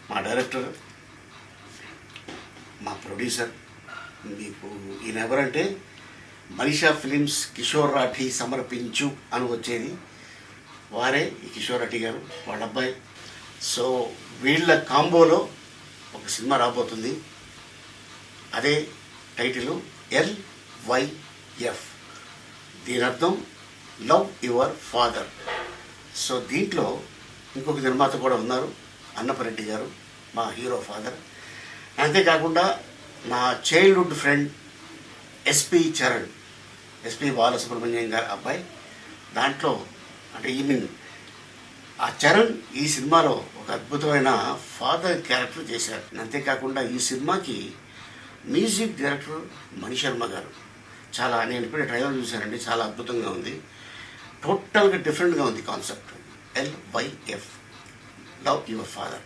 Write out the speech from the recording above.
మా డైరెక్టర్, మా ప్రొడ్యూసర్. మీకు ఈయన ఎవరంటే మనీషా ఫిలిమ్స్ కిషోర్ రాఠీ సమర్పించు అని వచ్చేది వారే, ఈ కిషోర్ రాఠీ గారు వాళ్ళ అబ్బాయి. సో వీళ్ళ కాంబోలో ఒక సినిమా రాబోతుంది. అదే టైటిల్ LYF. దీని అర్థం లవ్ యువర్ ఫాదర్. సో దీంట్లో ఇంకొక నిర్మాత కూడా ఉన్నారు, అన్నపరెడ్డి గారు, మా హీరో ఫాదర్. అంతేకాకుండా నా childhood friend SP Charan, SP Balasubrahmanyam గారి అబ్బాయి. దాంట్లో అంటే ఆ చరణ్ ఈ సినిమాలో ఒక అద్భుతమైన ఫాదర్ క్యారెక్టర్ చేశారు. అంతేకాకుండా ఈ సినిమాకి మ్యూజిక్ డైరెక్టర్ మణిశర్మ గారు. చాలా, నేను ఇప్పుడే ట్రైలర్ చూశానండి, చాలా అద్భుతంగా ఉంది. టోటల్గా డిఫరెంట్గా ఉంది concept. LYF, love your father.